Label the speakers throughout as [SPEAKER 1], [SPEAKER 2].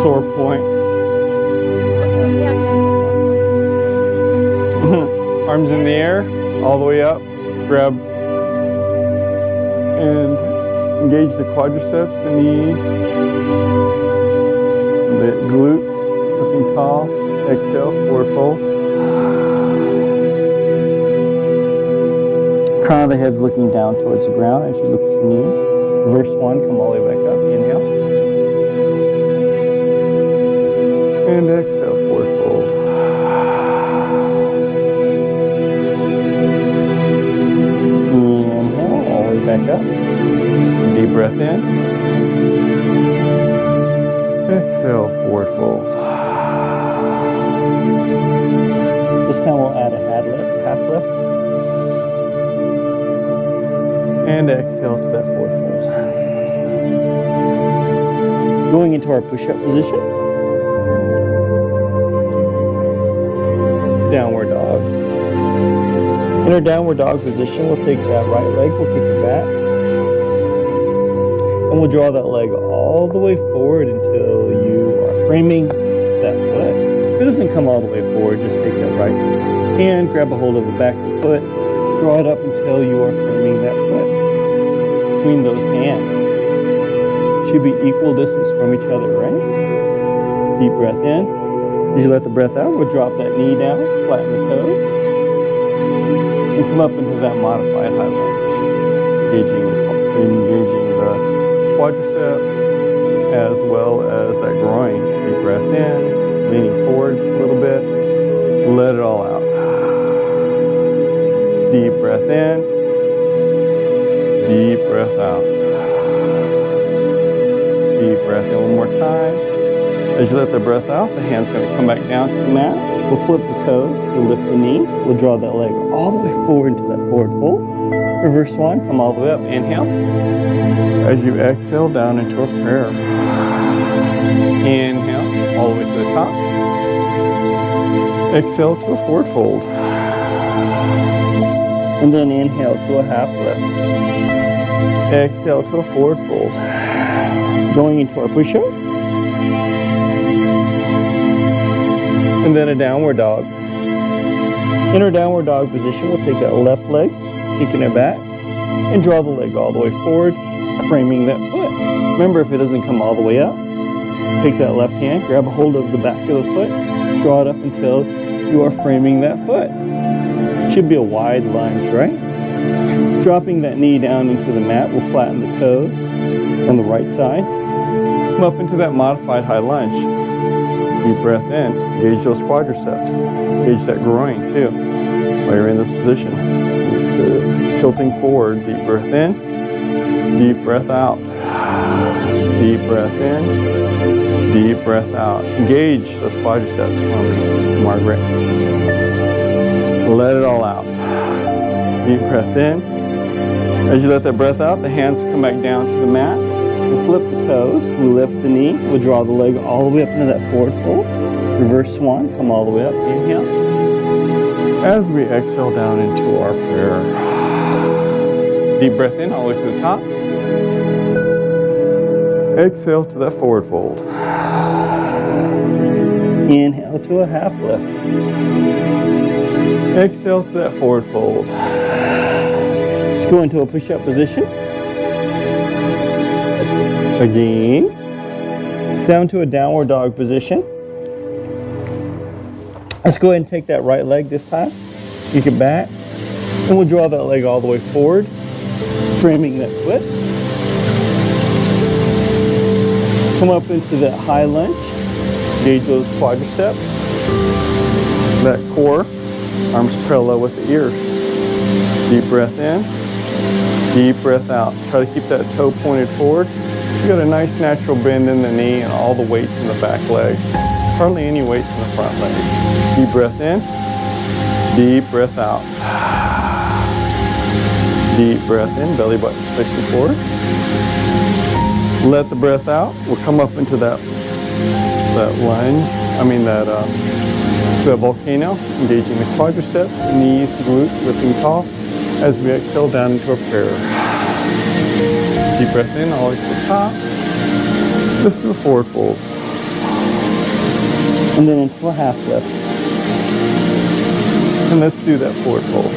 [SPEAKER 1] sore point. Arms in the air, all the way up. Grab and engage the quadriceps, the knees, the glutes, lifting tall. Exhale, forward fold. Crown of the head's looking down towards the ground as you look at your knees. Reverse one, come all the way back up. Inhale. And exhale, forward fold. Inhale, all the way back up. Deep breath in. Exhale, forward fold. This time we'll add a half lift. And exhale to that forward fold. Going into our push-up position. Downward dog. In our downward dog position, we'll take that right leg, we'll kick it back. And we'll draw that leg all the way forward until you are framing that foot. If it doesn't come all the way forward, just take that right hand, grab a hold of the back of the foot, draw it up until you are framing that foot. Between those hands. Should be equal distance from each other, right? Deep breath in. As you let the breath out, we'll drop that knee down, flatten the toes, and come up into that modified high lunge. Engaging the quadricep as well as that groin. Deep breath in, leaning forward just a little bit. Let it all out. Deep breath in. Deep breath out. Deep breath in one more time. As you let the breath out, the hand's going to come back down to the mat. We'll flip the toes, we'll lift the knee, we'll draw that leg all the way forward into that forward fold. Reverse one, come all the way up, inhale. As you exhale down into a prayer. Inhale, all the way to the top. Exhale to a forward fold. And then inhale to a half lift. Exhale to a forward fold. Going into our push-up. And then a downward dog. In our downward dog position, we'll take that left leg, kicking it back, and draw the leg all the way forward, framing that foot. Remember, if it doesn't come all the way up, take that left hand, grab a hold of the back of the foot, draw it up until you are framing that foot. Should be a wide lunge, right? Dropping that knee down into the mat, we'll flatten the toes on the right side. Come up into that modified high lunge. Deep breath in. Engage those quadriceps. Engage that groin too while you're in this position. Tilting forward. Deep breath in. Deep breath out. Deep breath in. Deep breath out. Engage those quadriceps for me, Margaret. Let it all out. Deep breath in. As you let that breath out, the hands come back down to the mat. We'll flip the toes, we lift the knee, we'll draw the leg all the way up into that forward fold. Reverse swan, come all the way up, inhale. As we exhale down into our prayer. Deep breath in, all the way to the top. Exhale to that forward fold. Inhale to a half lift. Exhale to that forward fold. Let's go into a push-up position. Again. Down to a downward dog position. Let's go ahead and take that right leg this time. Kick it back. And we'll draw that leg all the way forward, framing that foot. Come up into that high lunge. Engage those quadriceps. That core. Arms parallel with the ears. Deep breath in. Deep breath out. Try to keep that toe pointed forward. You got a nice natural bend in the knee and all the weights in the back leg. Hardly any weights in the front leg. Deep breath in. Deep breath out. Deep breath in. Belly button facing forward. Let the breath out. We'll come up into that lunge. That volcano. Engaging the quadriceps, knees, glutes, lifting tall. As we exhale down into a prayer. Deep breath in, all the way to the top. Let's do a forward fold. and then into a half lift. And let's do that forward fold.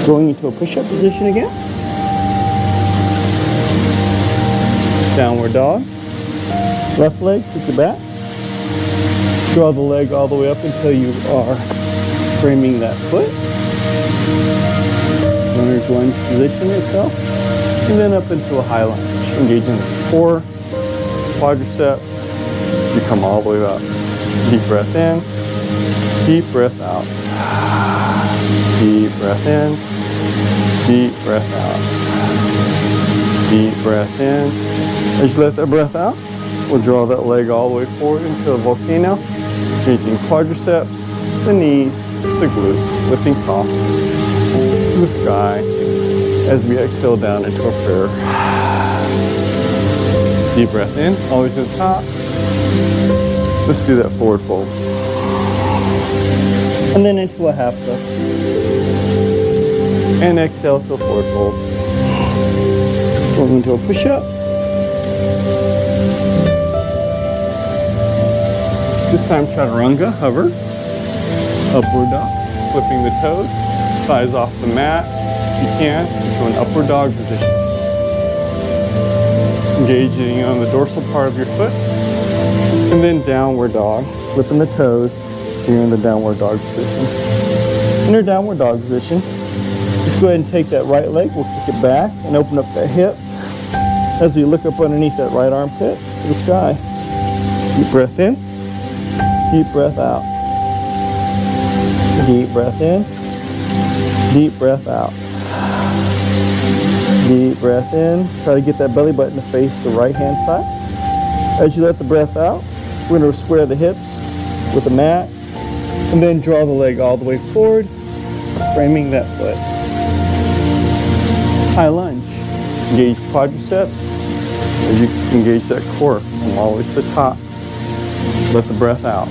[SPEAKER 1] Going into a push-up position again. Downward dog. Left leg, kick it back. Draw the leg all the way up until you are framing that foot. Runner's lunge position itself. And then up into a high lunge. Engaging the core, quadriceps. You come all the way up. Deep breath in. Deep breath out. Deep breath in. Deep breath out. Deep breath in. As you let that breath out, we'll draw that leg all the way forward into a volcano. Engaging quadriceps, the knees, the glutes, lifting off to the sky as we exhale down into a prayer. Deep breath in, all the way to the top. Let's do that forward fold. And then into a half lift. And exhale to a forward fold. Going into a push-up. This time chaturanga, hover. Upward dog, flipping the toes. Thighs off the mat, if you can, into an upward dog position. Engaging on the dorsal part of your foot. And then downward dog, flipping the toes. You're in the downward dog position. In your downward dog position, just go ahead and take that right leg, we'll kick it back and open up that hip as we look up underneath that right armpit to the sky. Deep breath in, deep breath out. Deep breath in, deep breath out. Deep breath in, try to get that belly button to face the right hand side. As you let the breath out, we're going to square the hips with the mat. And then draw the leg all the way forward, framing that foot. High lunge. Engage quadriceps as you engage that core. Come all the way to the top. Let the breath out.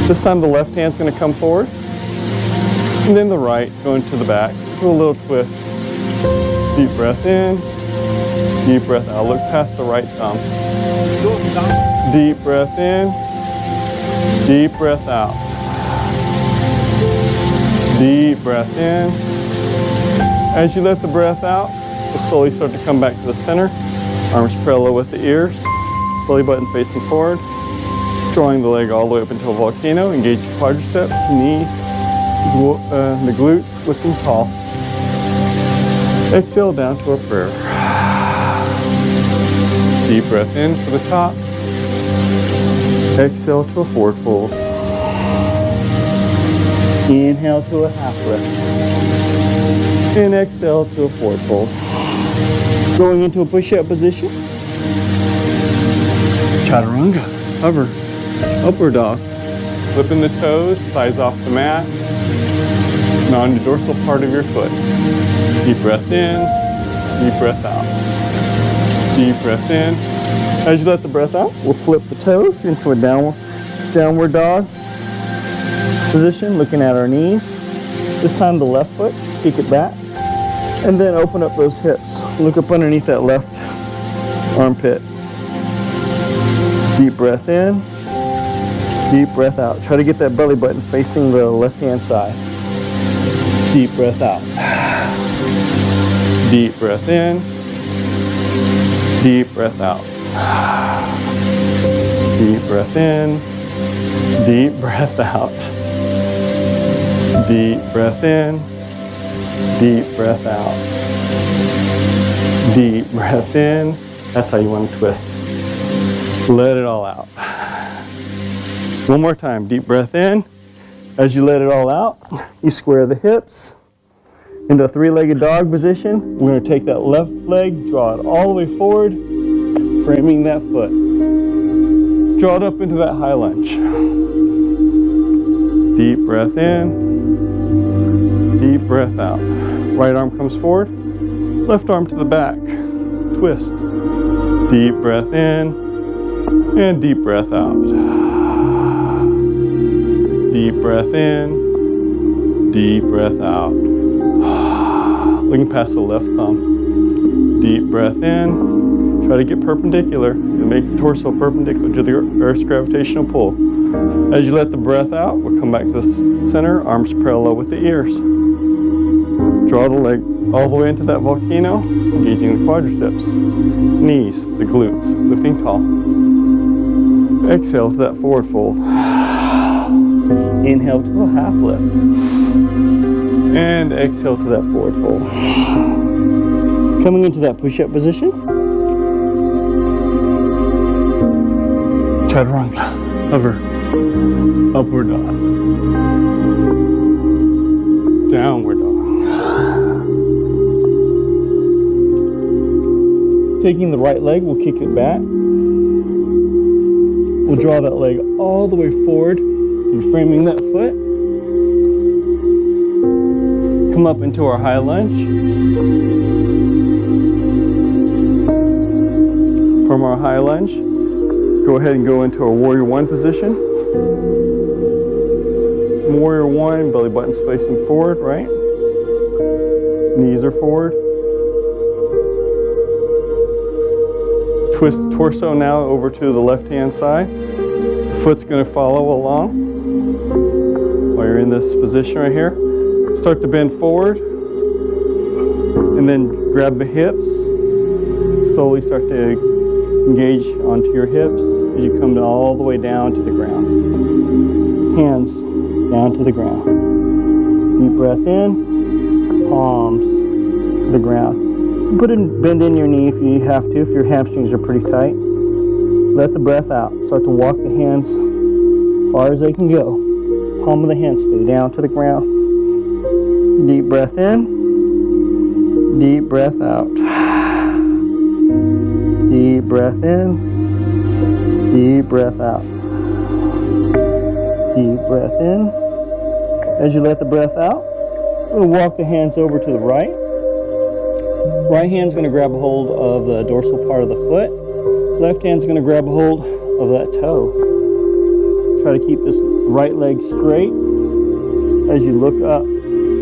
[SPEAKER 1] This time the left hand's going to come forward. And then the right going to the back. Do a little twist. Deep breath in. Deep breath out. Look past the right thumb. Deep breath in. Deep breath out. Deep breath in. As you let the breath out, we'll slowly start to come back to the center. Arms parallel with the ears. Belly button facing forward. Drawing the leg all the way up into a volcano. Engage the quadriceps, knees, the glutes, lifting tall. Exhale down to a prayer. Deep breath in to the top. Exhale to a forward fold. Inhale to a half lift. And exhale to a forward fold. Going into a push-up position. Chaturanga. Hover. Upward dog. Flipping the toes, thighs off the mat. And on the dorsal part of your foot. Deep breath in. Deep breath out. Deep breath in. As you let the breath out, we'll flip the toes into a downward dog position, looking at our knees. This time the left foot, kick it back, and then open up those hips. Look up underneath that left armpit. Deep breath in, deep breath out. Try to get that belly button facing the left-hand side. Deep breath out. Deep breath in, deep breath out. Deep breath in, deep breath out. Deep breath in, deep breath out. Deep breath in. That's how you want to twist. Let it all out. One more time, deep breath in. As you let it all out, you square the hips into a three-legged dog position. We're going to take that left leg, draw it all the way forward, framing that foot. Draw it up into that high lunge. Deep breath in, deep breath out. Right arm comes forward, left arm to the back. Twist. Deep breath in, and deep breath out. Deep breath in, deep breath out. Looking past the left thumb. Deep breath in. Try to get perpendicular. and make the torso perpendicular to the Earth's gravitational pull. As you let the breath out, we'll come back to the center, arms parallel with the ears. Draw the leg all the way into that volcano, engaging the quadriceps, knees, the glutes, lifting tall. Exhale to that forward fold. Inhale to a half lift. And exhale to that forward fold. Coming into that push-up position. Chaturanga. Hover. Upward dog. Downward dog. Taking the right leg, we'll kick it back. We'll draw that leg all the way forward, framing that foot. Come up into our high lunge. From our high lunge, go ahead and go into our warrior one position. Warrior one, belly button's facing forward, right? Knees are forward. Twist the torso now over to the left-hand side. The foot's going to follow along while you're in this position right here. Start to bend forward and then grab the hips. Slowly start to engage onto your hips as you come all the way down to the ground. Hands down to the ground. Deep breath in, palms to the ground. Bend in your knee if you have to, if your hamstrings are pretty tight. Let the breath out. Start to walk the hands as far as they can go. Palm of the hand stay down to the ground. Deep breath in. Deep breath out. Deep breath in. Deep breath out. Deep breath in. As you let the breath out, we'll walk the hands over to the right. Right hand's going to grab a hold of the dorsal part of the foot. Left hand's going to grab a hold of that toe. Try to keep this right leg straight as you look up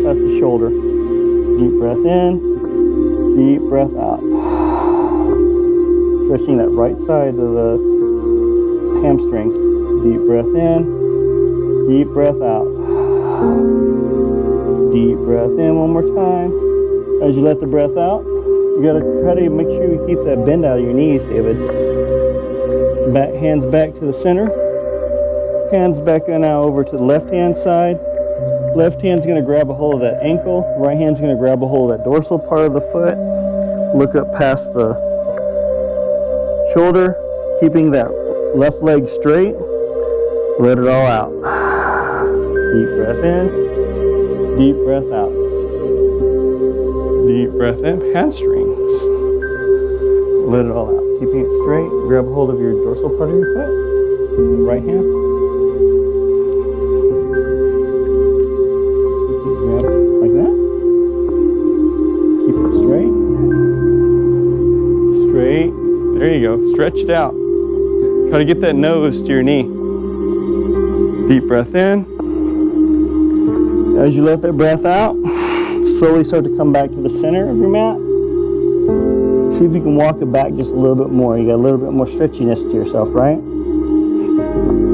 [SPEAKER 1] past the shoulder. Deep breath in, deep breath out. Stretching that right side of the hamstrings. Deep breath in, deep breath out. Deep breath in one more time. As you let the breath out, you got to try to make sure you keep that bend out of your knees, David. Hands back to the center. Hands back now over to the left-hand side. Left hand's going to grab a hold of that ankle. Right hand's going to grab a hold of that dorsal part of the foot. Look up past the shoulder, keeping that left leg straight. Let it all out. Deep breath in. Deep breath out. Deep breath in. Hamstrings. Let it all out. Keeping it straight. Grab a hold of your dorsal part of your foot. Right hand. Grab like that. Keep it straight. Straight. There you go. Stretch it out. Try to get that nose to your knee. Deep breath in. As you let that breath out, slowly start to come back to the center of your mat. See if you can walk it back just a little bit more. You got a little bit more stretchiness to yourself, right?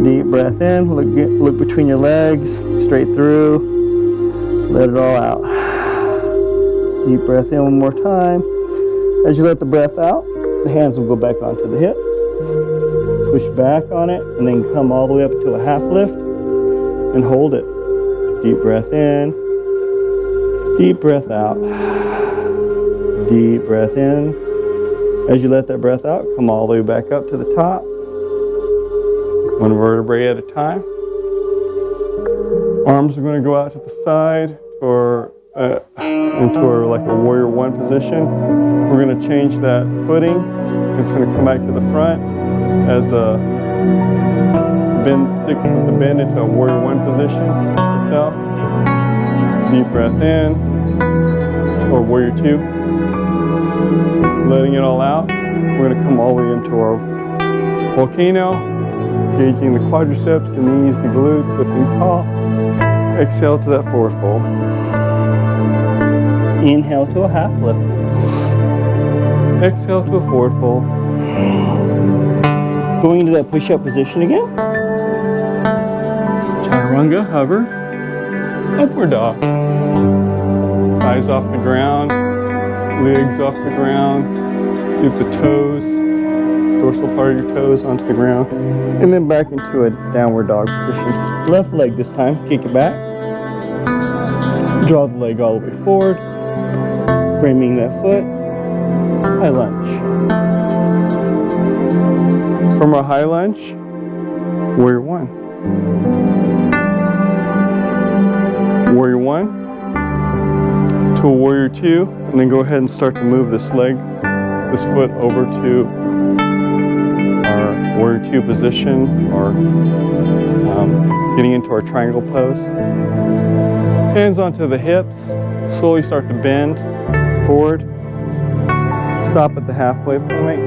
[SPEAKER 1] Deep breath in. Look between your legs, straight through. Let it all out. Deep breath in one more time. As you let the breath out, the hands will go back onto the hips. Push back on it, and then come all the way up to a half lift and hold it. Deep breath in. Deep breath out. Deep breath in. As you let that breath out, come all the way back up to the top. One vertebrae at a time. Arms are going to go out to the side or into like a warrior one position. We're going to change that footing. It's going to come back to the front as the bend into a warrior one position itself. Deep breath in, or warrior two. Letting it all out. We're going to come all the way into our volcano, engaging the quadriceps, the knees, the glutes, lifting tall. Exhale to that forward fold. Inhale to a half lift. Exhale to a forward fold. Going into that push-up position again. Chaturanga, hover, upward dog. Thighs off the ground, legs off the ground. Get the toes, dorsal part of your toes onto the ground. And then back into a downward dog position. Left leg this time, kick it back. Draw the leg all the way forward, framing that foot. High lunge. From our high lunge, warrior one. Warrior one to a warrior two, and then go ahead and start to move this leg, this foot over to our warrior two position, or getting into our triangle pose. Hands onto the hips, slowly start to bend forward. Stop at the halfway point.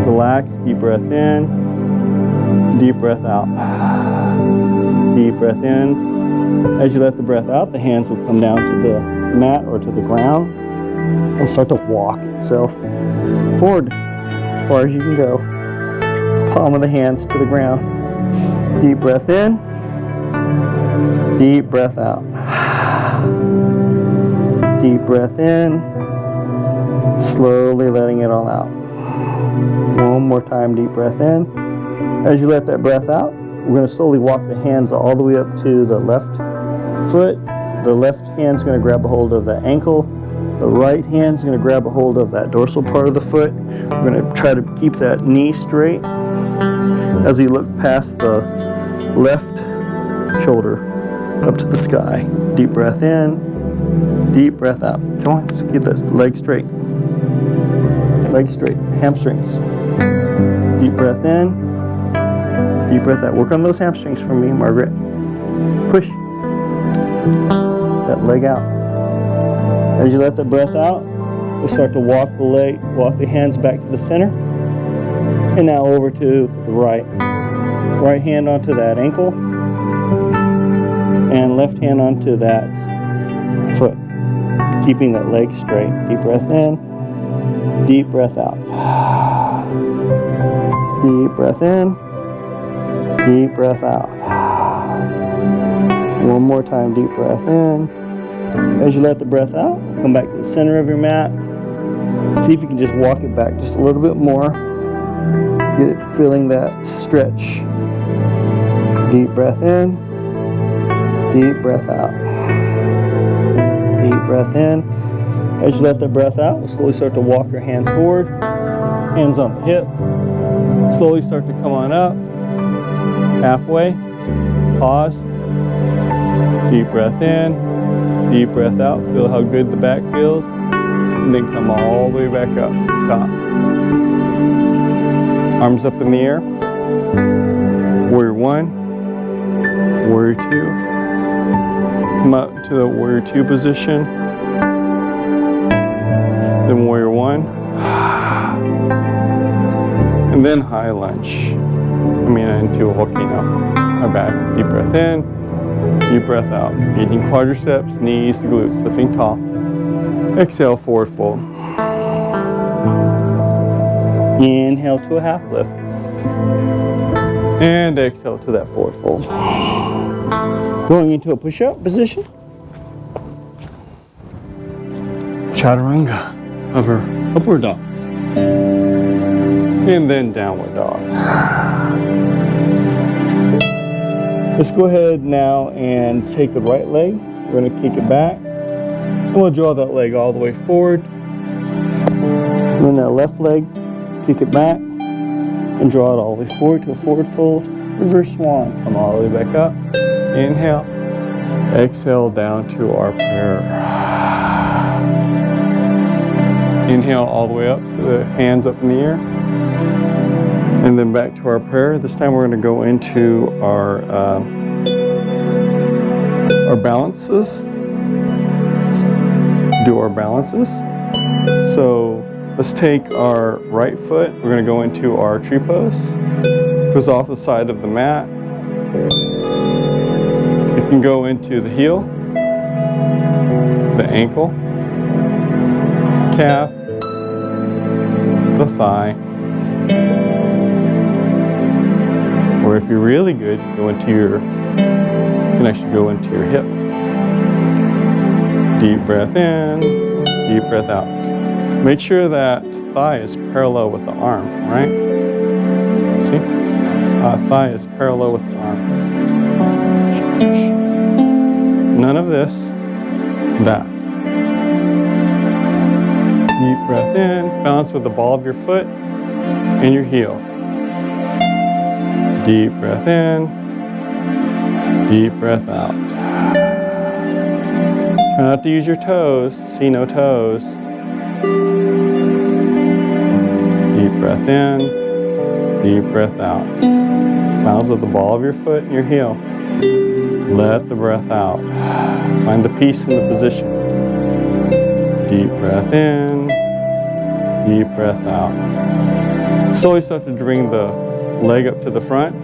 [SPEAKER 1] Relax, deep breath in, deep breath out. Deep breath in. As you let the breath out, the hands will come down to the mat or to the ground and start to walk itself forward as far as you can go. Palm of the hands to the ground. Deep breath in, deep breath out. Deep breath in, slowly letting it all out. One more time, deep breath in. As you let that breath out, we're going to slowly walk the hands all the way up to the left foot. The left hand's going to grab a hold of the ankle. The right hand's going to grab a hold of that dorsal part of the foot. We're going to try to keep that knee straight as we look past the left shoulder up to the sky. Deep breath in, deep breath out. Come on, let's keep that leg straight. Leg straight, hamstrings. Deep breath in, deep breath out. Work on those hamstrings for me, Margaret. Push that leg out. As you let the breath out, we'll start to walk the hands back to the center. And now over to the right. Right hand onto that ankle. And left hand onto that foot. Keeping that leg straight. Deep breath in. Deep breath out. Deep breath in. Deep breath out. One more time, deep breath in. As you let the breath out, come back to the center of your mat. See if you can just walk it back just a little bit more. Get it, feeling that stretch. Deep breath in. Deep breath out. Deep breath in. As you let the breath out, we'll slowly start to walk your hands forward. Hands on the hip. Slowly start to come on up. Halfway. Pause. Deep breath in. Deep breath out. Feel how good the back feels. And then come all the way back up to the top. Arms up in the air. Warrior one. Warrior two. Come up to the warrior two position. Then warrior one. And then high lunge. Into a volcano. Our back. Deep breath in. Deep breath out. Engaging quadriceps, knees to glutes, lifting tall. Exhale, forward fold. Inhale to a half lift. And exhale to that forward fold. Going into a push-up position. Chaturanga. Hover, upward dog. And then downward dog. Let's go ahead now and take the right leg. We're going to kick it back. And we'll draw that leg all the way forward. And then that left leg, kick it back. And draw it all the way forward to a forward fold. Reverse swan. Come all the way back up. Inhale. Exhale down to our prayer. Inhale all the way up to the hands up in the air. And then back to our prayer. This time we're going to go into our balances. Do our balances. So let's take our right foot. We're going to go into our tree pose. Goes off the side of the mat. It can go into the heel, the ankle, the calf, the thigh, Or if you're really good, you can actually go into your hip. Deep breath in, deep breath out. Make sure that thigh is parallel with the arm, right? See? Thigh is parallel with the arm. None of this, that. Deep breath in, balance with the ball of your foot and your heel. Deep breath in, deep breath out. Try not to use your toes, see no toes. Deep breath in, deep breath out. Balance with the ball of your foot and your heel. Let the breath out. Find the peace in the position. Deep breath in, deep breath out. Slowly start to bring the leg up to the front.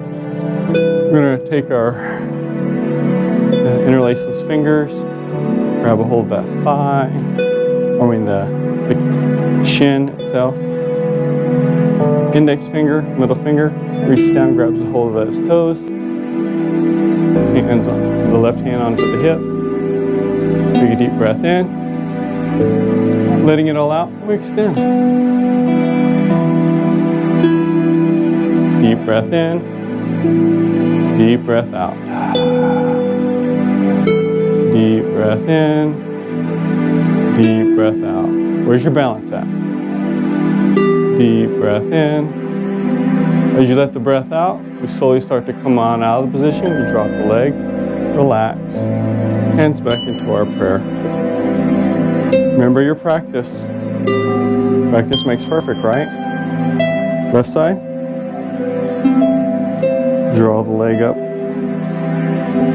[SPEAKER 1] We're going to take our interlace those fingers, grab a hold of that thigh, the shin itself. Index finger, middle finger, reaches down, grabs a hold of those toes. Hands on the left hand onto the hip. Take a deep breath in. Letting it all out, we extend. Deep breath in, deep breath out. Deep breath in, deep breath out. Where's your balance at? Deep breath in. As you let the breath out, we slowly start to come on out of the position. You drop the leg, relax, hands back into our prayer. Remember your practice. Practice makes perfect, right? Left side. Draw the leg up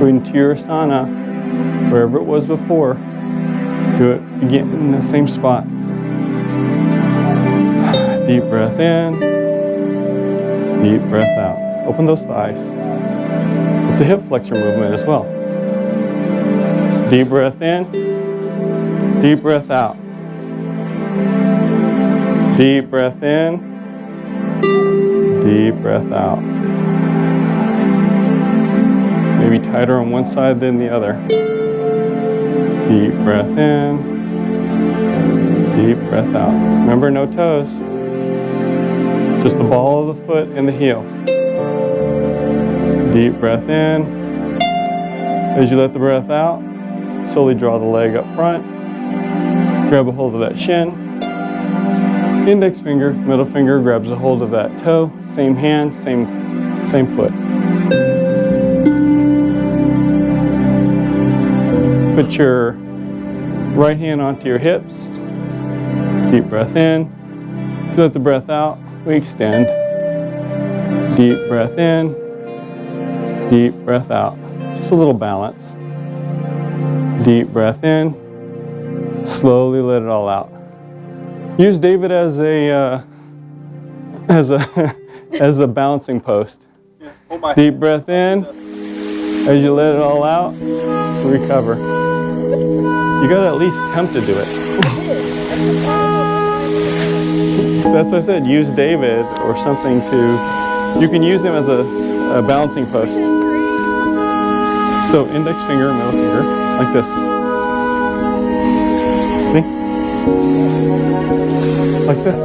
[SPEAKER 1] into your asana, wherever it was before. Do it again in the same spot. Deep breath in, deep breath out. Open those thighs. It's a hip flexor movement as well. Deep breath in, deep breath out. Deep breath in, deep breath out. Maybe tighter on one side than the other. Deep breath in, deep breath out. Remember, no toes. Just the ball of the foot and the heel. Deep breath in. As you let the breath out, slowly draw the leg up front. Grab a hold of that shin. Index finger, middle finger grabs a hold of that toe. Same hand, same foot. Put your right hand onto your hips. Deep breath in. As you let the breath out, we extend. Deep breath in. Deep breath out. Just a little balance. Deep breath in. Slowly let it all out. Use David as a balancing post. Deep breath in. As you let it all out, recover. You gotta at least attempt to do it. That's what I said. Use David or something to. You can use him as a balancing post. So index finger, middle finger, like this. See? Like that.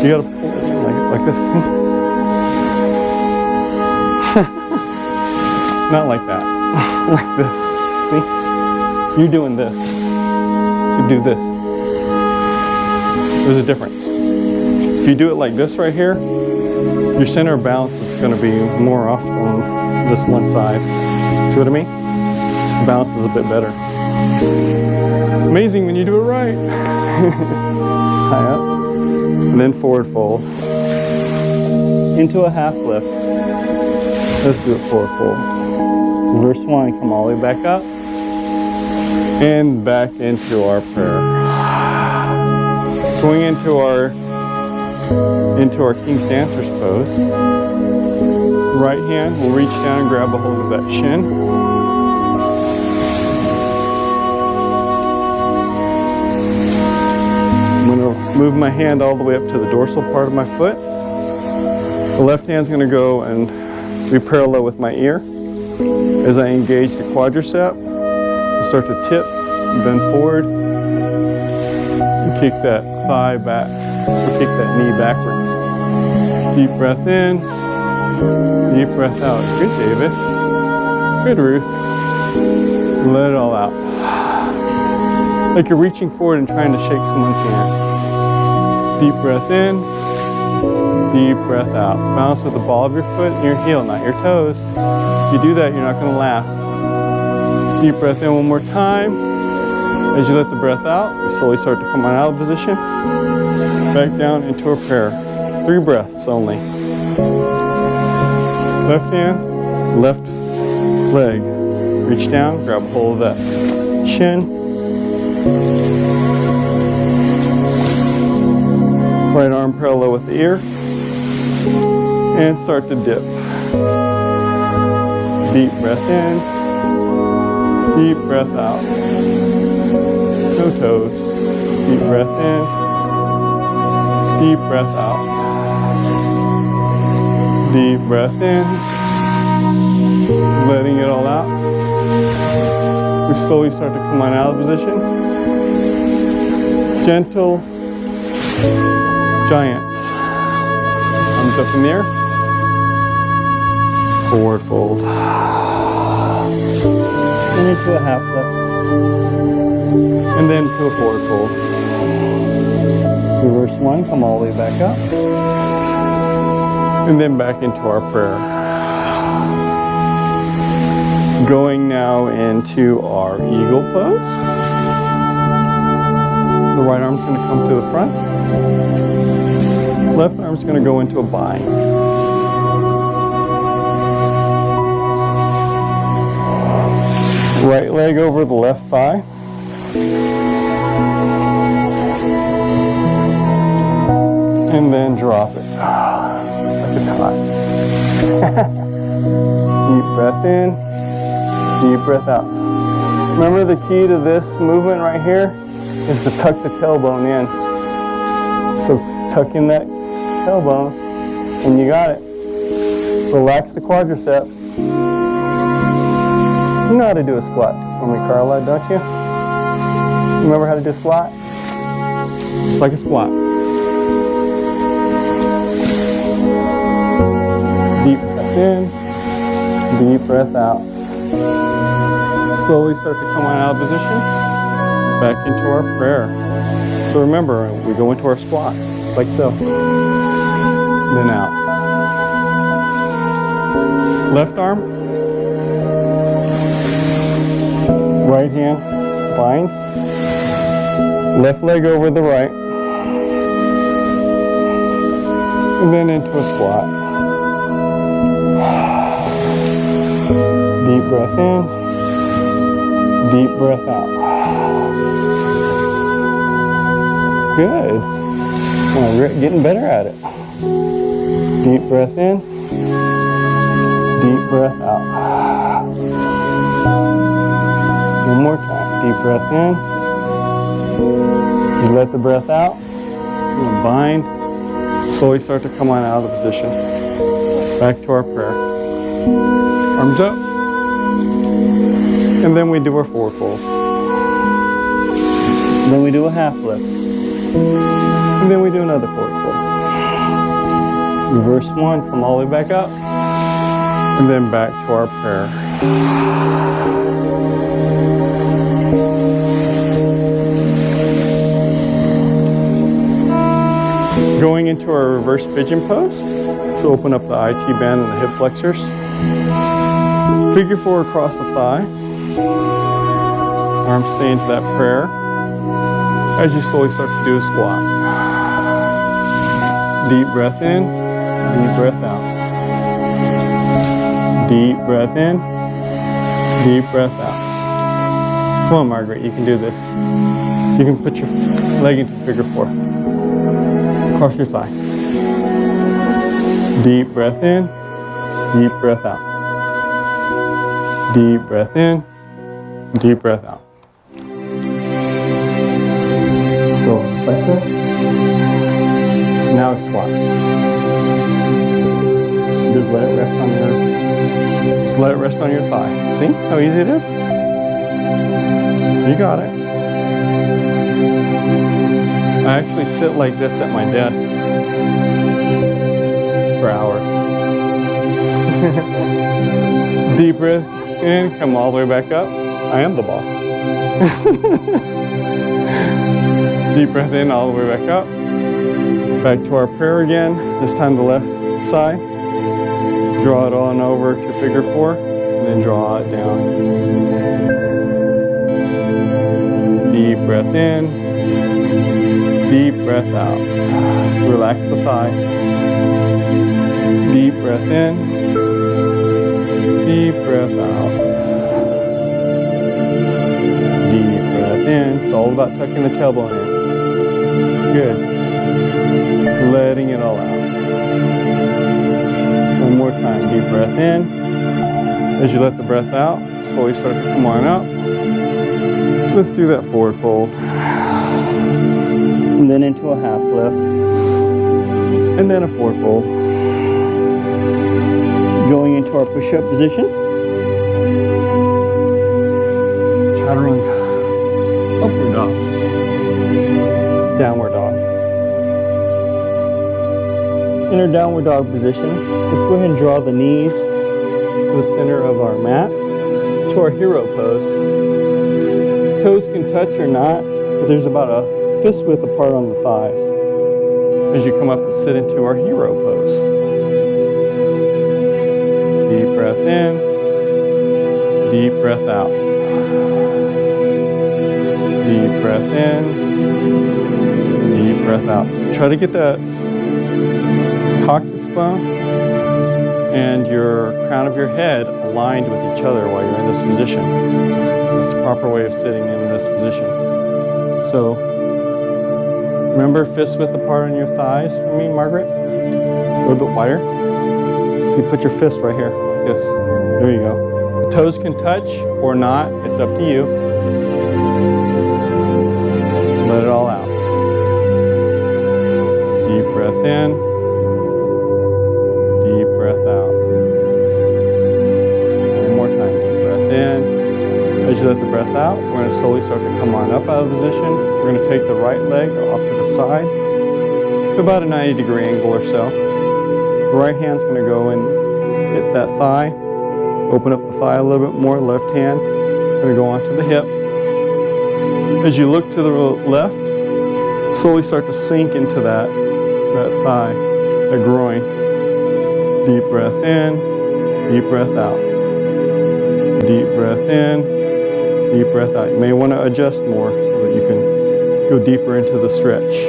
[SPEAKER 1] You gotta pull it like this. Not like that. Like this. See? You're doing this. You do this. There's a difference. If you do it like this right here, your center of balance is going to be more off on this one side. See what I mean? The balance is a bit better. Amazing when you do it right. High up. And then forward fold. Into a half lift. Let's do it forward fold. Reverse one, come all the way back up. And back into our prayer. Going into our King's Dancer's pose. Right hand will reach down and grab a hold of that shin. I'm going to move my hand all the way up to the dorsal part of my foot. The left hand's going to go and be parallel with my ear. As I engage the quadricep, I start to tip, bend forward, and kick that thigh back, or kick that knee backwards. Deep breath in, deep breath out. Good, David. Good, Ruth. Let it all out. Like you're reaching forward and trying to shake someone's hand. Deep breath in, deep breath out. Bounce with the ball of your foot and your heel, not your toes. If you do that, you're not going to last. Deep breath in one more time. As you let the breath out, we slowly start to come on out of position. Back down into a prayer. 3 breaths only. Left hand, left leg. Reach down, grab a hold of that shin. Right arm parallel with the ear. And start to dip. Deep breath in. Deep breath out. No toes. Deep breath in. Deep breath out. Deep breath in. Letting it all out. We slowly start to come on out of position. Gentle giants. Arms up in the air. Forward fold. And into a half lift. And then to a forward fold. Reverse one, come all the way back up. And then back into our prayer. Going now into our eagle pose. The right arm's going to come to the front. Left arm's going to go into a bind. Right leg over the left thigh. And then drop it. Like it's hot. Deep breath in. Deep breath out. Remember the key to this movement right here is to tuck the tailbone in. So tuck in that tailbone and you got it. Relax the quadriceps. You know how to do a squat for me, Carla, don't you? You remember how to do a squat? Just like a squat. Deep breath in, deep breath out. Slowly start to come on out of position, back into our prayer. So remember, we go into our squat, like so. Then out. Left arm, right hand binds, left leg over the right, and then into a squat. Deep breath in, deep breath out. Good. Well, getting better at it. Deep breath in, deep breath out. One more time. Deep breath in. You let the breath out. You're going to bind. Slowly start to come on out of the position. Back to our prayer. Arms up. And then we do our forward fold. And then we do a half lift. And then we do another forward fold. Reverse one, come all the way back up. And then back to our prayer. Going into our reverse pigeon pose. So open up the IT band and the hip flexors. Figure four across the thigh. Arms stay into that prayer. As you slowly start to do a squat. Deep breath in, deep breath out. Deep breath in, deep breath out. Come on, Margaret, you can do this. You can put your leg into figure four. Cross your thigh. Deep breath in, deep breath out. Deep breath in, deep breath out. So, just like that. Now squat. let it rest on your thigh. See how easy it is? You got it. I actually sit like this at my desk for hours. Deep breath in, come all the way back up. I am the boss. Deep breath in, all the way back up. Back to our prayer again. This time the left side. Draw it on over to figure 4, and then draw it down. Deep breath in. Deep breath out. Relax the thighs. Deep breath in. Deep breath out. Deep breath in. It's all about tucking the tailbone in. Good. Letting it all out. One more time. Deep breath in. As you let the breath out, slowly start to come on up. Let's do that forward fold. And then into a half lift. And then a forward fold. Going into our push-up position. Chaturanga. Upward dog. Downward dog. In our downward dog position, let's go ahead and draw the knees to the center of our mat, to our hero pose. Toes can touch or not, but there's about a fist width apart on the thighs as you come up and sit into our hero pose. Deep breath in, deep breath out. Deep breath in, deep breath out. Try to get that coccyx bone and your crown of your head aligned with each other while you're in this position. It's the proper way of sitting in this position. So remember, fist width apart on your thighs for me, Margaret. A little bit wider. So you put your fist right here, like this. There you go. The toes can touch or not. It's up to you. Let it all out. Deep breath in. Deep breath out. One more time. Deep breath in. As you let the breath out, we're going to slowly start to come on up out of position. We're going to take the right leg off to the side to about a 90-degree angle or so. The right hand's going to go and hit that thigh. Open up the thigh a little bit more. Left hand going to go onto the hip. As you look to the left, slowly start to sink into that thigh, that groin. Deep breath in, deep breath out. Deep breath in, deep breath out. You may want to adjust more so that you can go deeper into the stretch.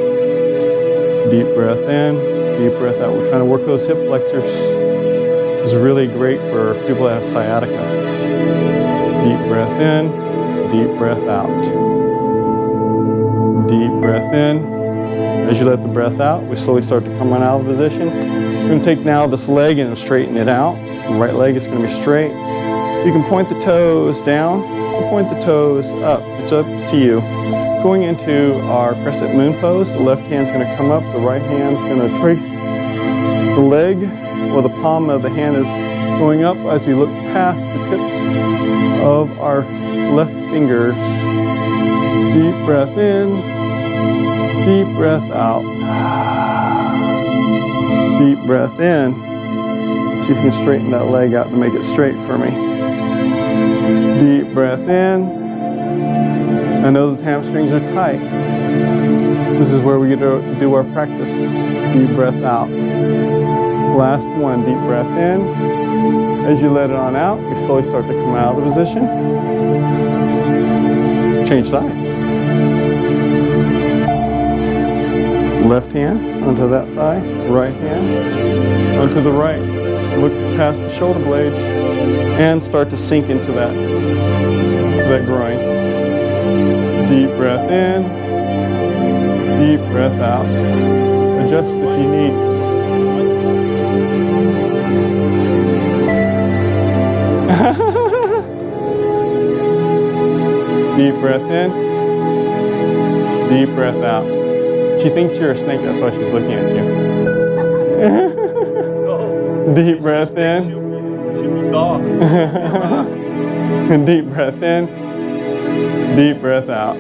[SPEAKER 1] Deep breath in, deep breath out. We're trying to work those hip flexors. This is really great for people that have sciatica. Deep breath in, deep breath out. Deep breath in. As you let the breath out, we slowly start to come on out of position. We're going to take now this leg and straighten it out. The right leg is going to be straight. You can point the toes down or point the toes up. It's up to you. Going into our crescent moon pose, the left hand's going to come up, the right hand's going to trace the leg, or the palm of the hand is going up as we look past the tips of our left fingers. Deep breath in, deep breath out. Deep breath in. See if you can straighten that leg out to make it straight for me. Deep breath in. I know those hamstrings are tight. This is where we get to do our practice. Deep breath out. Last one, deep breath in. As you let it on out, you slowly start to come out of the position. Change sides. Left hand onto that thigh, right hand onto the right. Look past the shoulder blade and start to sink into that groin. Deep breath in, deep breath out. Adjust if you need. Deep breath in, deep breath out. She thinks you're a snake, that's why she's looking at you. Deep breath in.
[SPEAKER 2] Should be dog.
[SPEAKER 1] Deep breath in. Deep breath out.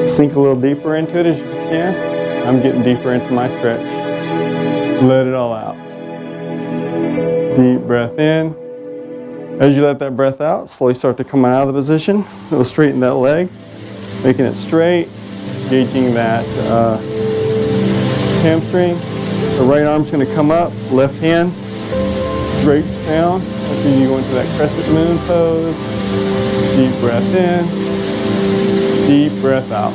[SPEAKER 1] Sink a little deeper into it as you can. I'm getting deeper into my stretch. Let it all out. Deep breath in. As you let that breath out, slowly start to come out of the position. It'll straighten that leg, making it straight, engaging that hamstring. The right arm's going to come up, left hand straight down. As you go into that crescent moon pose. Deep breath in. Deep breath out.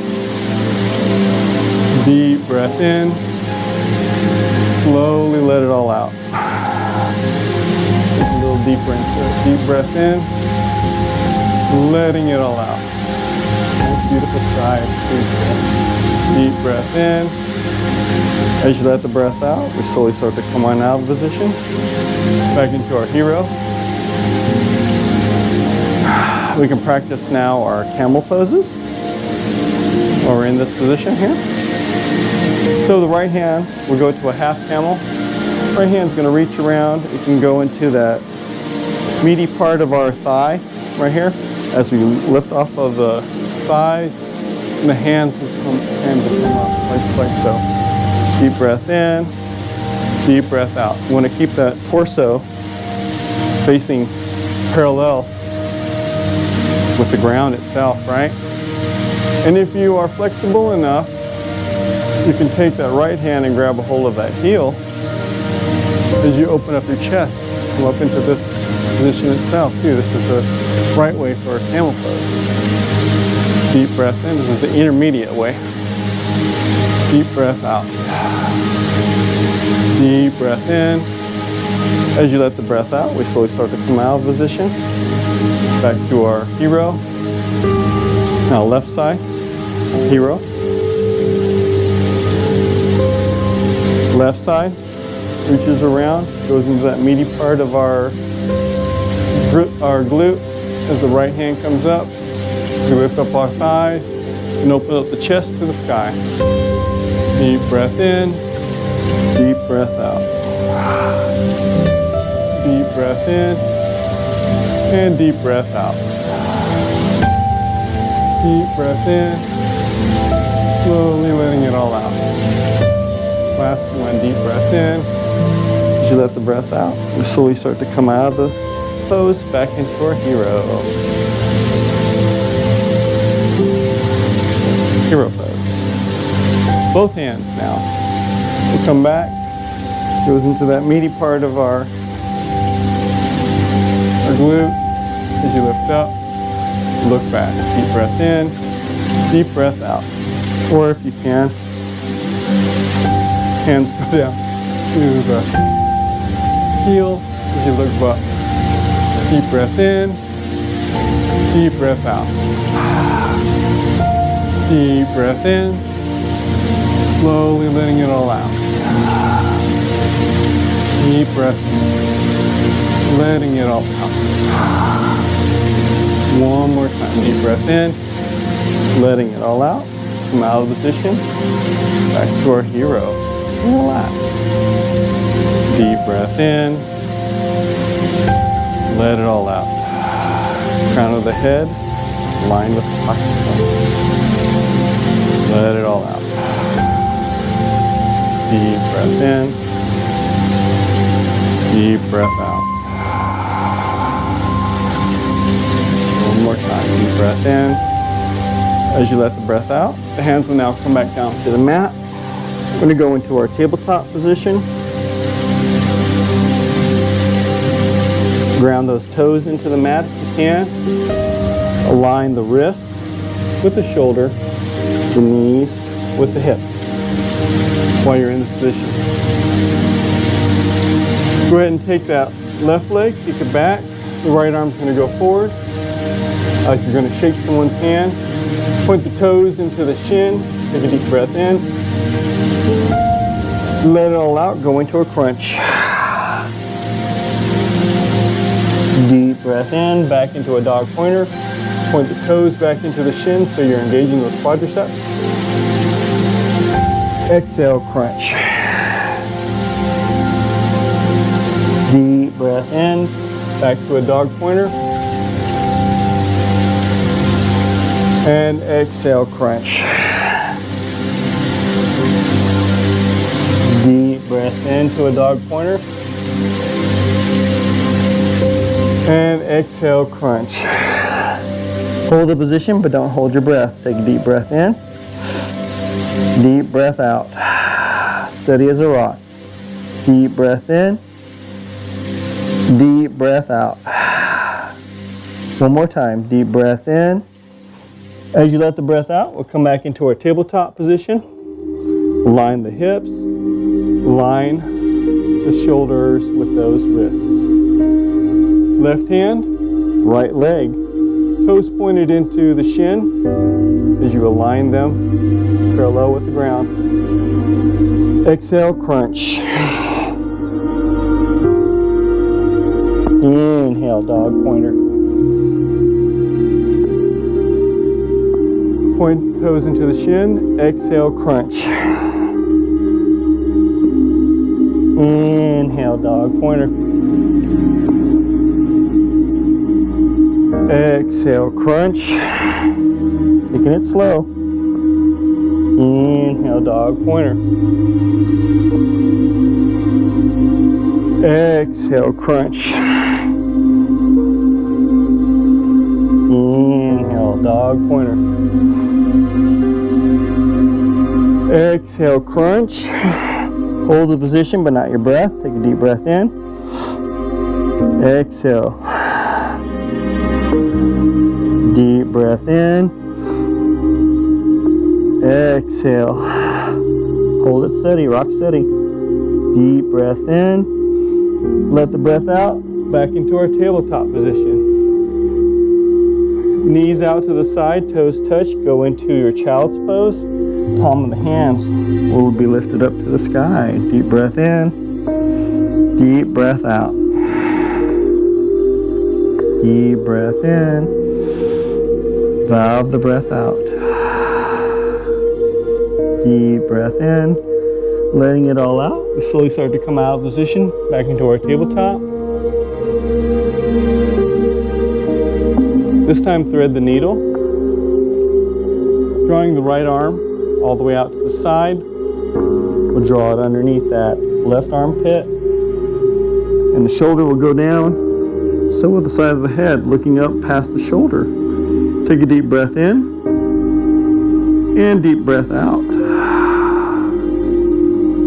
[SPEAKER 1] Deep breath in. Slowly let it all out. Sink a little deeper into it. Deep breath in. Letting it all out. Nice, beautiful stride. Deep breath in. As you let the breath out, we slowly start to come on out of position. Back into our hero. We can practice now our camel poses while we're in this position here. So the right hand, we'll go to a half camel. Right hand's going to reach around. It can go into that meaty part of our thigh right here. As we lift off of the thighs, and the hands will come up like so. Deep breath in, deep breath out. You want to keep that torso facing parallel with the ground itself, right? And if you are flexible enough, you can take that right hand and grab a hold of that heel as you open up your chest. Come up into this position itself too. This is the right way for a camel pose. Deep breath in. This is the intermediate way. Deep breath out. Deep breath in. As you let the breath out, we slowly start to come out of position. Back to our hero. Now left side, hero. Left side, reaches around, goes into that meaty part of our glute. As the right hand comes up, we lift up our thighs and open up the chest to the sky. Deep breath in, deep breath out. Deep breath in, and deep breath out. Deep breath in, slowly letting it all out. Last one, deep breath in. As you let the breath out, we slowly start to come out of the pose back into our hero. Hero pose. Both hands now. We'll come back. Goes into that meaty part of our glute. As you lift up, look back. Deep breath in, deep breath out. Or if you can, hands go down to the heel as you look back. Deep breath in, deep breath out. Deep breath in, slowly letting it all out. Deep breath in, letting it all out. One more time, deep breath in, letting it all out. Come out of position, back to our hero. Relax. Deep breath in, let it all out. Crown of the head, aligned with the oxygen. Let it all out. Deep breath in, deep breath out. One more time, deep breath in. As you let the breath out, the hands will now come back down to the mat. We're going to go into our tabletop position. Ground those toes into the mat if you can. Align the wrist with the shoulder, the knees with the hip while you're in this position. Go ahead and take that left leg, kick it back. The right arm's going to go forward. Like you're going to shake someone's hand. Point the toes into the shin. Take a deep breath in. Let it all out. Go into a crunch. Deep breath in. Back into a dog pointer. Point the toes back into the shins so you're engaging those quadriceps. Exhale, crunch. breath in, back to a dog pointer. And exhale, crunch. Deep breath into a dog pointer. And exhale, crunch. Hold the position, but don't hold your breath. Take a deep breath in. Deep breath out. Steady as a rock. Deep breath in. Deep breath out. One more time. Deep breath in. As you let the breath out, we'll come back into our tabletop position. Line the hips. Line the shoulders with those wrists. Left hand, right leg. Toes pointed into the shin as you align them parallel with the ground. Exhale, crunch. Inhale, dog pointer. Point the toes into the shin. Exhale, crunch. Inhale, dog pointer. Exhale, crunch. Taking it slow. Inhale, dog pointer. Exhale, crunch. Inhale, dog pointer. Exhale, crunch. Hold the position, but not your breath. Take a deep breath in. Exhale. Deep breath in. Exhale. Hold it steady, rock steady. Deep breath in. Let the breath out. Back into our tabletop position. Knees out to the side, toes touch. Go into your child's pose. Palm of the hands will be lifted up to the sky. Deep breath in. Deep breath out. Deep breath in. Valve the breath out. Deep breath in. Letting it all out. We slowly start to come out of position. Back into our tabletop. This time thread the needle. Drawing the right arm all the way out to the side. We'll draw it underneath that left armpit. And the shoulder will go down. So will the side of the head, looking up past the shoulder. Take a deep breath in. And deep breath out.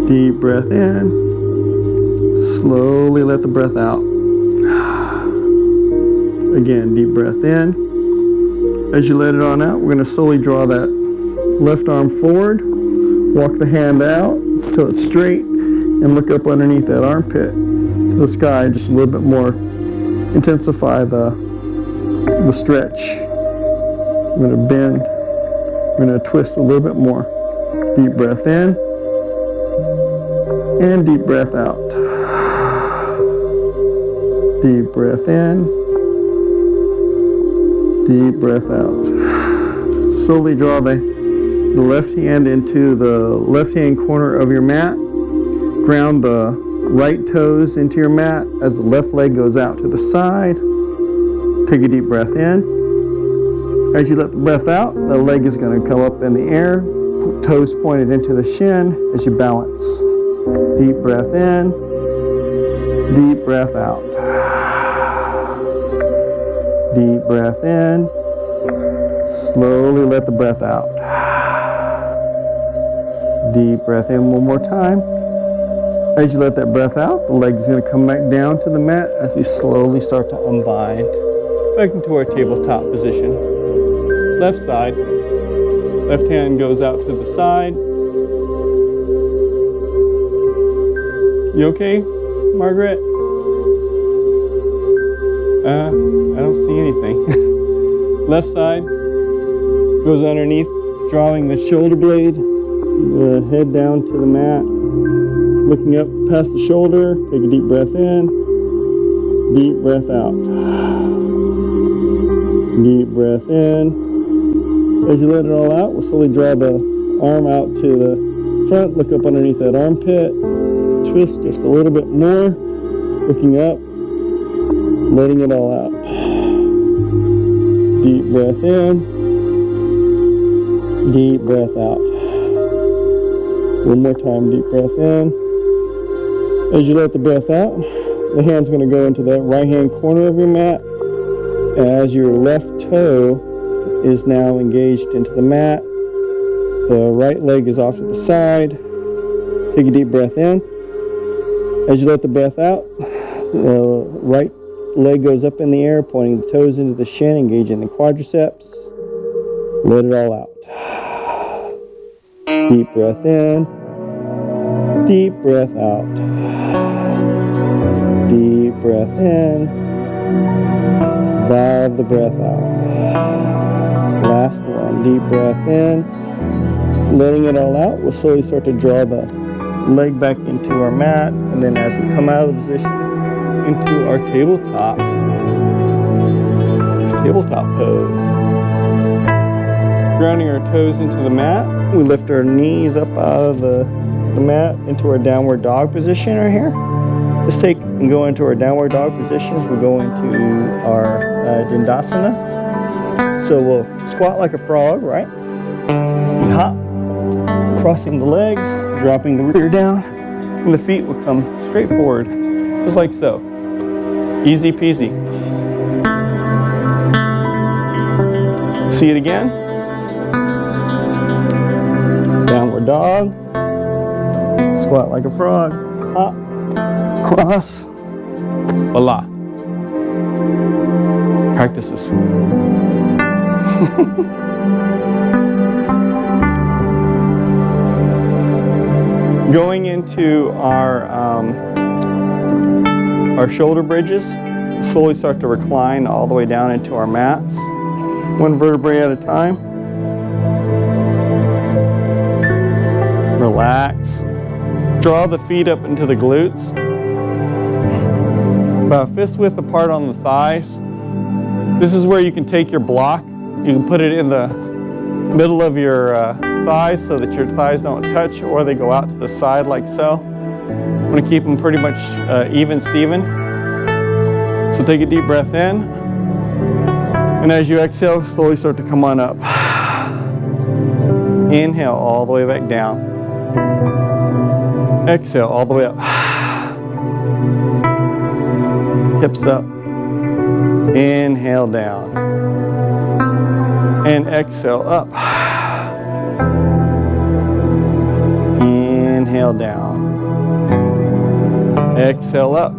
[SPEAKER 1] Deep breath in. Slowly let the breath out. Again, deep breath in. As you let it on out, we're going to slowly draw that left arm forward. Walk the hand out until it's straight. And look up underneath that armpit to the sky just a little bit more. Intensify the stretch. We're going to bend. We're going to twist a little bit more. Deep breath in. And deep breath out. Deep breath in. Deep breath out. Slowly draw the left hand into the left hand corner of your mat. Ground the right toes into your mat as the left leg goes out to the side. Take a deep breath in. As you let the breath out, the leg is going to come up in the air. Toes pointed into the shin as you balance. Deep breath in. Deep breath out. Deep breath in. Slowly let the breath out. Deep breath in one more time. As you let that breath out, the leg is going to come back down to the mat as we slowly start to unbind. Back into our tabletop position. Left side. Left hand goes out to the side. You okay, Margaret? I don't see anything. Left side goes underneath, drawing the shoulder blade, the head down to the mat, looking up past the shoulder. Take a deep breath in, deep breath out. Deep breath in. As you let it all out, we'll slowly draw the arm out to the front, look up underneath that armpit, twist just a little bit more, looking up, letting it all out. Deep breath in, deep breath out. One more time, deep breath in. As you let the breath out, the hand's going to go into that right hand corner of your mat as your left toe is now engaged into the mat. The right leg is off to the side. Take a deep breath in. As you let the breath out, the right leg goes up in the air, pointing the toes into the shin, engaging the quadriceps. Let it all out. Deep breath in. Deep breath out. Deep breath in. Valve the breath out. Last one. Deep breath in. Letting it all out, we'll slowly start to draw the leg back into our mat, and then as we come out of the position, into our tabletop pose. Grounding our toes into the mat, we lift our knees up out of the mat into our downward dog position right here. Let's take and go into our downward dog position as we go into our Dandasana. So we'll squat like a frog, right? We hop, crossing the legs, dropping the rear down, and the feet will come straight forward, just like so. Easy peasy. See it again. Downward dog. Squat like a frog. Hop. Cross. Voila. Practices. Going into our shoulder bridges, slowly start to recline all the way down into our mats, one vertebrae at a time. Relax. Draw the feet up into the glutes, about fist width apart on the thighs. This is where you can take your block. You can put it in the middle of your thighs so that your thighs don't touch or they go out to the side like so. I'm going to keep them pretty much even Steven. So take a deep breath in, and as you exhale, slowly start to come on up. Inhale all the way back down. Exhale all the way up. Hips up. Inhale down. And exhale up. Inhale down. Exhale up.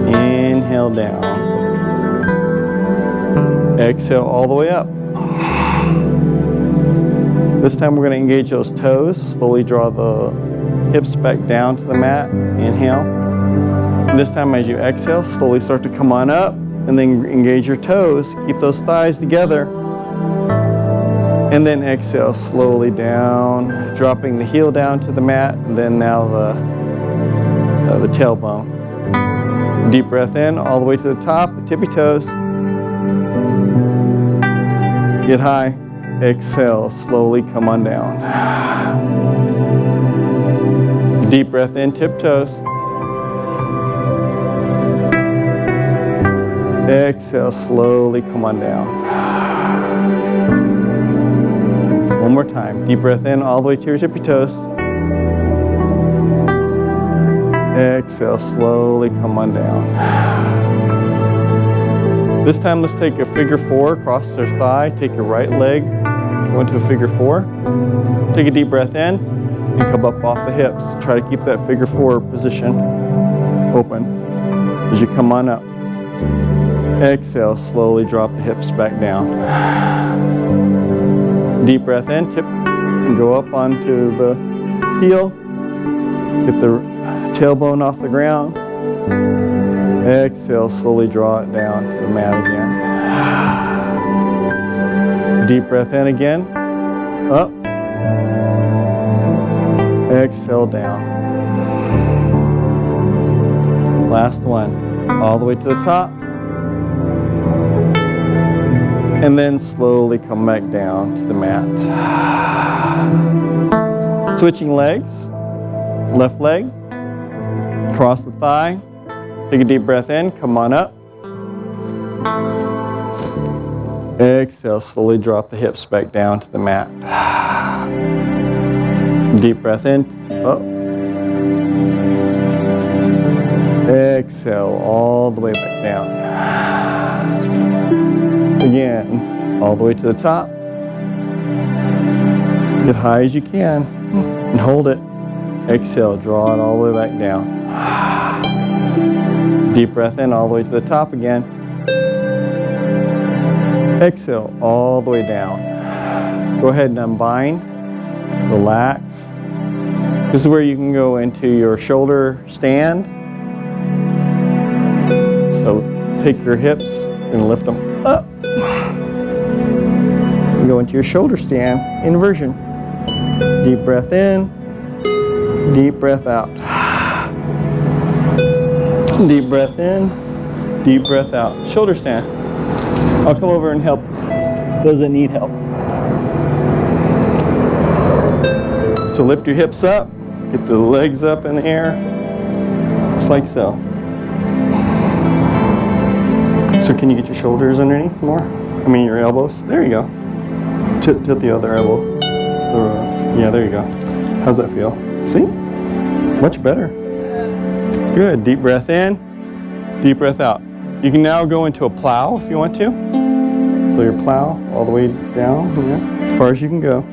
[SPEAKER 1] Inhale down. Exhale all the way up. This time we're going to engage those toes. Slowly draw the hips back down to the mat. Inhale. And this time as you exhale, slowly start to come on up and then engage your toes. Keep those thighs together. And then exhale slowly down, dropping the heel down to the mat, and then now the tailbone. Deep breath in all the way to the top, tippy toes. Get high. Exhale, slowly come on down. Deep breath in, tiptoes. Exhale, slowly come on down. One more time. Deep breath in all the way to your tippy toes. Exhale, slowly come on down. This time let's take a figure four, cross their thigh, take your right leg, go into a figure four. Take a deep breath in and come up off the hips. Try to keep that figure four position open as you come on up. Exhale, slowly drop the hips back down. Deep breath in, tip, and go up onto the heel. Get the tailbone off the ground. Exhale, slowly draw it down to the mat again. Deep breath in again. Up. Exhale down. Last one. All the way to the top. And then slowly come back down to the mat. Switching legs. Left leg. Cross the thigh. Take a deep breath in, come on up. Exhale, slowly drop the hips back down to the mat. Deep breath in, up. Exhale, all the way back down. Again, all the way to the top. Get high as you can and hold it. Exhale, draw it all the way back down. Deep breath in, all the way to the top again. Exhale, all the way down. Go ahead and unbind, relax. This is where you can go into your shoulder stand. So take your hips and lift them up. And go into your shoulder stand, inversion. Deep breath in, deep breath out. Deep breath in, deep breath out. Shoulder stand. I'll come over and help those that need help. So lift your hips up, get the legs up in the air, just like so. So can you get your shoulders underneath more? I mean your elbows. There you go. Tilt the other elbow. Yeah, there you go. How's that feel? See? Much better. Good. Deep breath in, deep breath out. You can now go into a plow if you want to. So your plow all the way down, as far as you can go.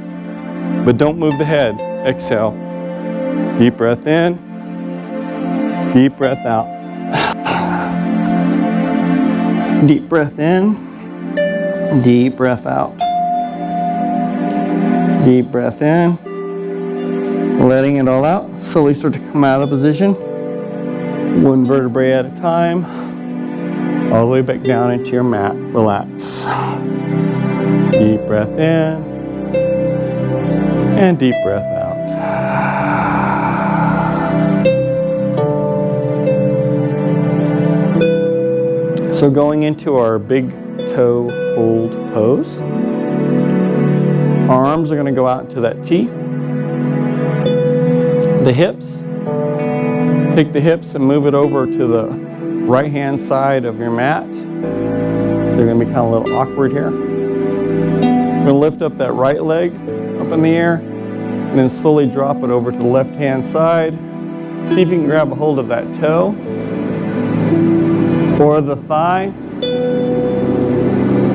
[SPEAKER 1] But don't move the head. Exhale. Deep breath in, deep breath out. Deep breath in, deep breath out. Deep breath in, letting it all out. Slowly start to come out of position. One vertebrae at a time. All the way back down into your mat. Relax. Deep breath in and deep breath out. So going into our big toe hold pose. Arms are going to go out into that T. The hips. Take the hips and move it over to the right hand side of your mat. So you're going to be kind of a little awkward here. We're going to lift up that right leg up in the air and then slowly drop it over to the left hand side. See if you can grab a hold of that toe or the thigh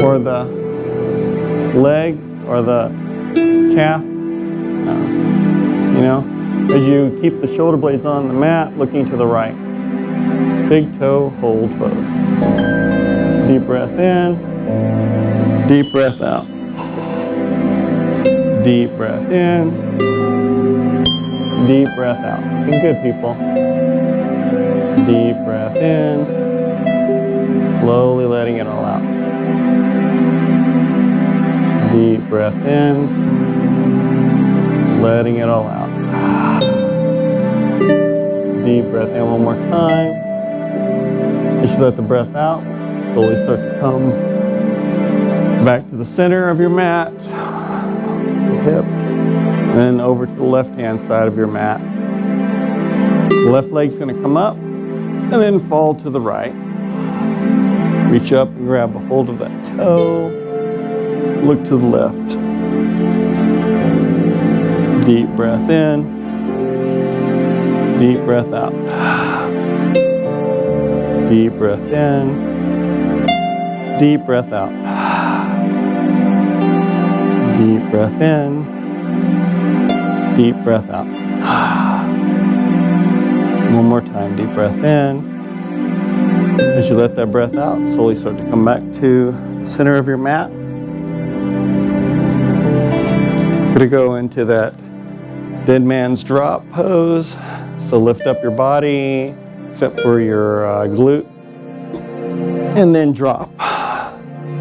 [SPEAKER 1] or the leg or the calf. You know, as you keep the shoulder blades on the mat, looking to the right. Big toe hold pose. Deep breath in, deep breath out. Deep breath in, deep breath out. Looking good, people. Deep breath in, slowly letting it all out. Deep breath in, letting it all out. Deep breath in one more time. As you let the breath out, slowly start to come back to the center of your mat, the hips, and then over to the left-hand side of your mat. The left leg's going to come up and then fall to the right. Reach up and grab a hold of that toe. Look to the left. Deep breath in. Deep breath out. Deep breath in. Deep breath out. Deep breath in. Deep breath out. One more time. Deep breath in. As you let that breath out, slowly start to come back to the center of your mat. Going to go into that dead man's drop pose. So lift up your body, except for your glute, and then drop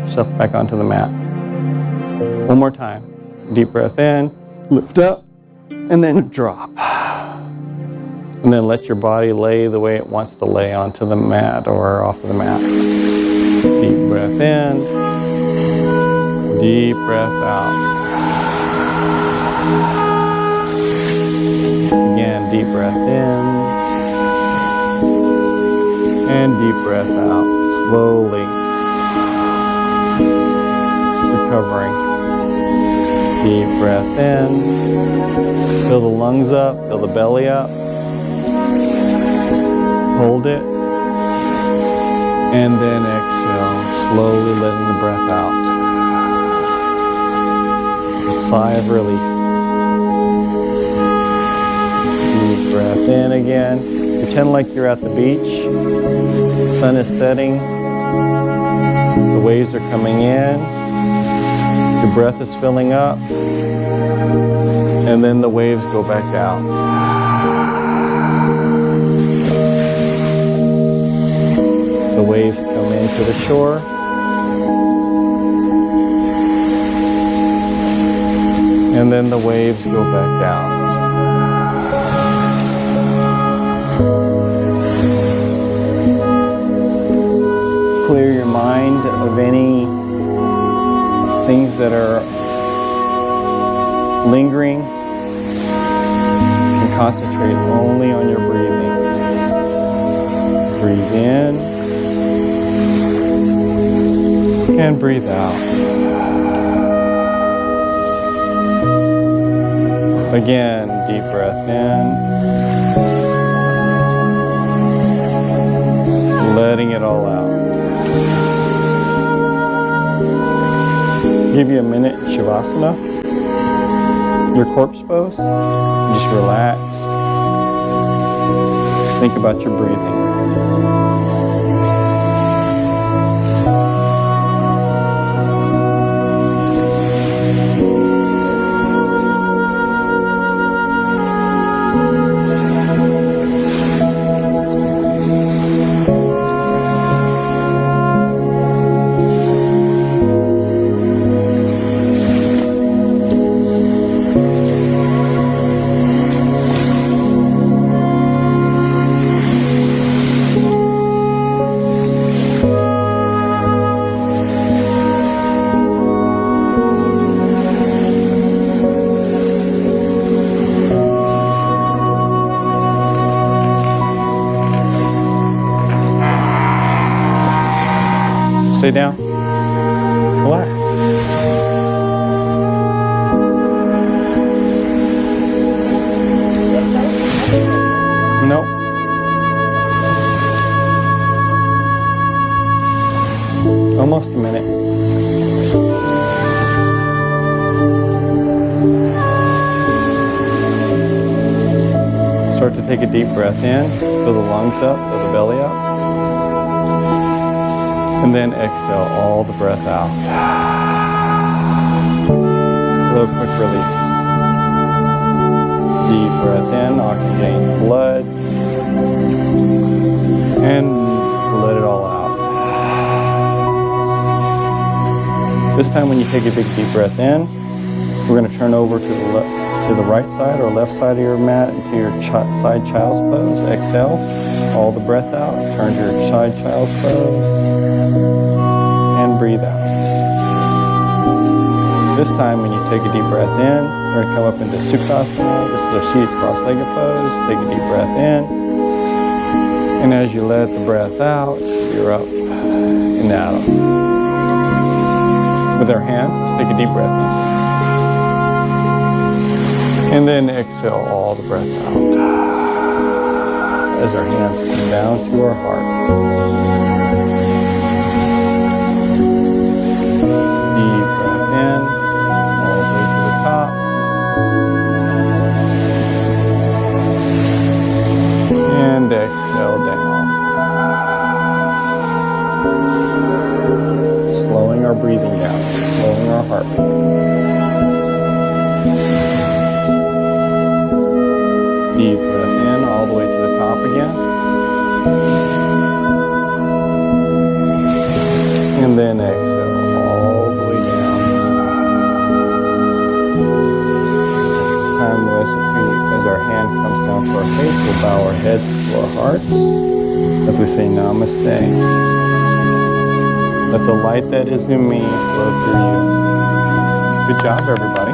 [SPEAKER 1] yourself back onto the mat. One more time. Deep breath in, lift up, and then drop. And then let your body lay the way it wants to lay onto the mat or off of the mat. Deep breath in, deep breath out. Again, deep breath in And deep breath out, slowly recovering. Deep breath in, fill the lungs up, fill the belly up. Hold it. And then exhale, slowly letting the breath out. A sigh of relief. Deep breath in again. Pretend like you're at the beach. The sun is setting. The waves are coming in. Your breath is filling up. And then the waves go back out. The waves come into the shore. And then the waves go back out. Clear your mind of any things that are lingering and concentrate only on your breathing. Breathe in and breathe out. Again, deep breath in, letting it all out. Give you a minute, Shavasana, your corpse pose. Just relax. Think about your breathing. Stay down. Relax. Nope. Almost a minute. Start to take a deep breath in. Fill the lungs up, fill the belly up. And then exhale all the breath out. A little quick release. Deep breath in, oxygenate the blood. And let it all out. This time when you take a big deep breath in, we're going to turn over to the right side or left side of your mat into your side child's pose. Exhale all the breath out. Turn to your side child's pose. And breathe out. This time when you take a deep breath in, we're going to come up into Sukhasana. This is our seated cross-legged pose. Take a deep breath in. And as you let the breath out, you're up and out. With our hands, let's take a deep breath in. And then exhale all the breath out. As our hands come down to our hearts. Deep breath in, all the way to the top. And exhale down. Slowing our breathing down, slowing our heartbeat. Deep breath in, all the way to the top again. And then exhale all the way down. This time, as our hand comes down to our face, we'll bow our heads to our hearts as we say Namaste. Let the light that is in me flow through you. Good job, everybody.